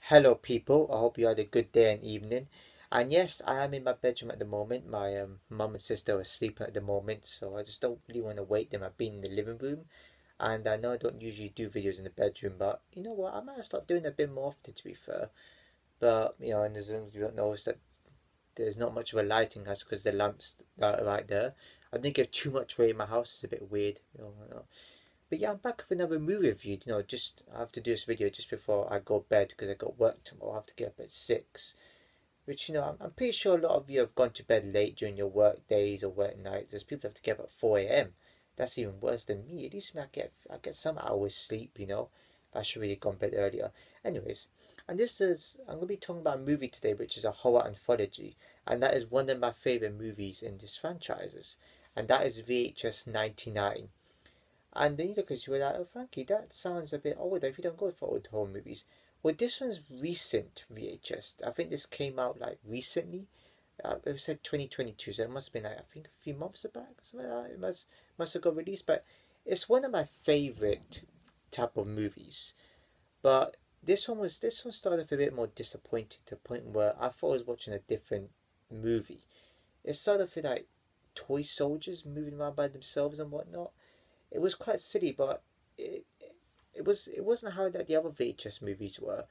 Hello people, I hope you had a good day and evening. And yes, I am in my bedroom at the moment. My mum and sister are sleeping at the moment, so I just don't really want to wake them. I've been in the living room, and I know I don't usually do videos in the bedroom, but you know what, I might start doing it a bit more often, to be fair. But and as long as you don't notice that there's not much of a lighting as because the lamps that are right there. I think if too much weight in my house is a bit weird. But yeah, I'm back with another movie review. Just I have to do this video just before I go to bed because I got work tomorrow. I have to get up at 6. Which I'm pretty sure a lot of you have gone to bed late during your work days or work nights. There's people who have to get up at 4 a.m. That's even worse than me. At least I get some hours sleep. I should really have gone to bed earlier. Anyways, and I'm gonna be talking about a movie today, which is a horror anthology, and that is one of my favorite movies in this franchises, and that is VHS 99. And then you look at you were like, oh, Frankie, that sounds a bit older if you don't go for old horror movies. Well, this one's recent VHS. I think this came out like recently. It said 2022, so it must have been like, I think a few months back. Something like that. It must have got released, but it's one of my favorite type of movies. But this one started off a bit more disappointing to the point where I thought I was watching a different movie. It started off with like toy soldiers moving around by themselves and whatnot. It was quite silly, but it it wasn't how that the other VHS movies were,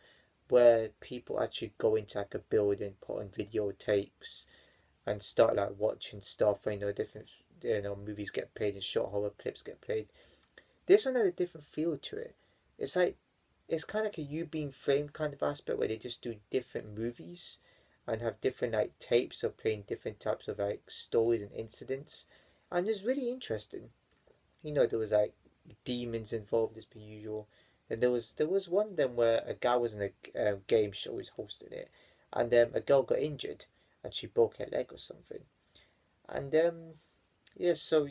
where people actually go into like a building, put on videotapes, and start like watching stuff. Different movies get played and short horror clips get played. This one had a different feel to it. It's like it's kind of like a You Being Framed kind of aspect where they just do different movies and have different like tapes of playing different types of like stories and incidents, and it's really interesting. There was like demons involved as per usual. And there was one of them where a guy was in a game show, was hosting it, and a girl got injured and she broke her leg or something. And yeah, so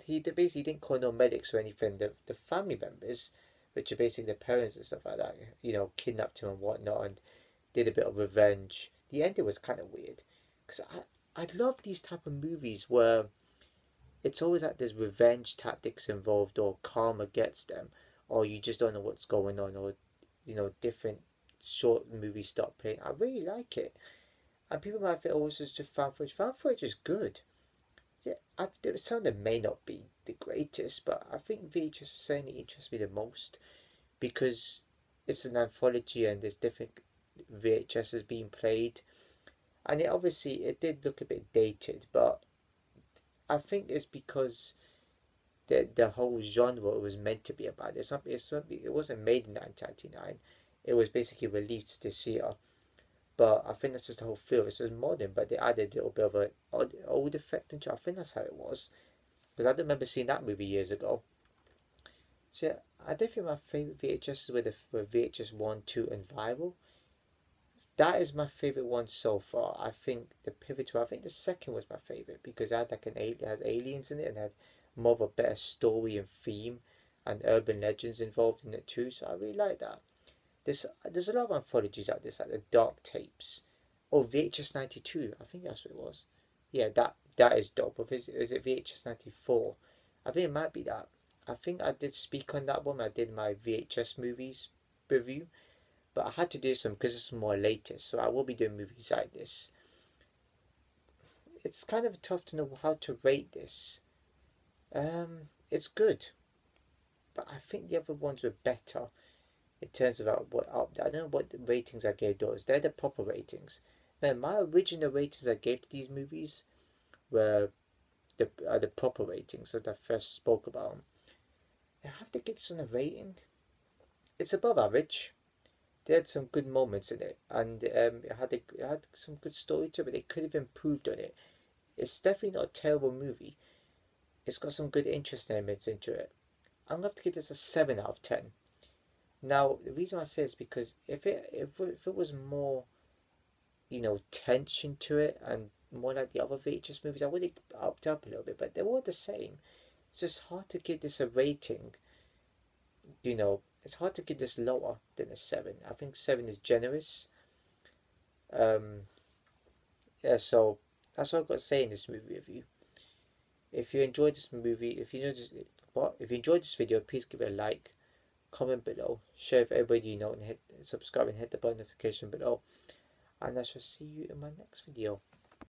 he basically didn't call no medics or anything. The family members, which are basically the parents and stuff like that, kidnapped him and whatnot, and did a bit of revenge. The ending was kind of weird because I love these type of movies where it's always like there's revenge tactics involved or karma gets them or you just don't know what's going on or different short movies start playing. I really like it. And people might think, oh, it's just fan footage. Fan footage is good. Yeah, some of them may not be the greatest, but I think VHS certainly interests me the most because it's an anthology and there's different VHSs being played. And it did look a bit dated, but I think it's because the whole genre was meant to be about. It wasn't made in 1999. It was basically released this year. But I think that's just the whole feel. It was modern, but they added a little bit of an old effect into it. I think that's how it was. Because I don't remember seeing that movie years ago. So yeah, I definitely my favourite VHS were VHS 1, 2, and Viral. That is my favourite one so far. I think the Pivotal, I think the second was my favourite because it had like it has aliens in it and had more of a better story and theme and urban legends involved in it too. So I really like that. There's a lot of anthologies like this, like the Dark Tapes. Oh, VHS 92, I think that's what it was. Yeah, that is dope. Or is it VHS 94? I think it might be that. I think I did speak on that one. I did my VHS movies review, but I had to do some because it's more latest. So I will be doing movies like this. It's kind of tough to know how to rate this. It's good, but I think the other ones were better in terms of what up. I don't know what the ratings I gave those. They're the proper ratings. Man, my original ratings I gave to these movies were the proper ratings that I first spoke about. I have to get this on a rating. It's above average. They had some good moments in it, and it had some good story to it. But they could have improved on it. It's definitely not a terrible movie. It's got some good interesting elements into it. I'm gonna have to give this a 7 out of 10. Now, the reason I say is because if it was more, tension to it and more like the other VHS movies, I would have upped up a little bit. But they're all the same. It's just hard to give this a rating. It's hard to give this lower than a 7. I think 7 is generous. Um, yeah, so that's what I've got to say in this movie review. If you enjoyed this movie, if you enjoyed this video, please give it a like, comment below, share with everybody you know, and hit subscribe and hit the bell notification below. And I shall see you in my next video.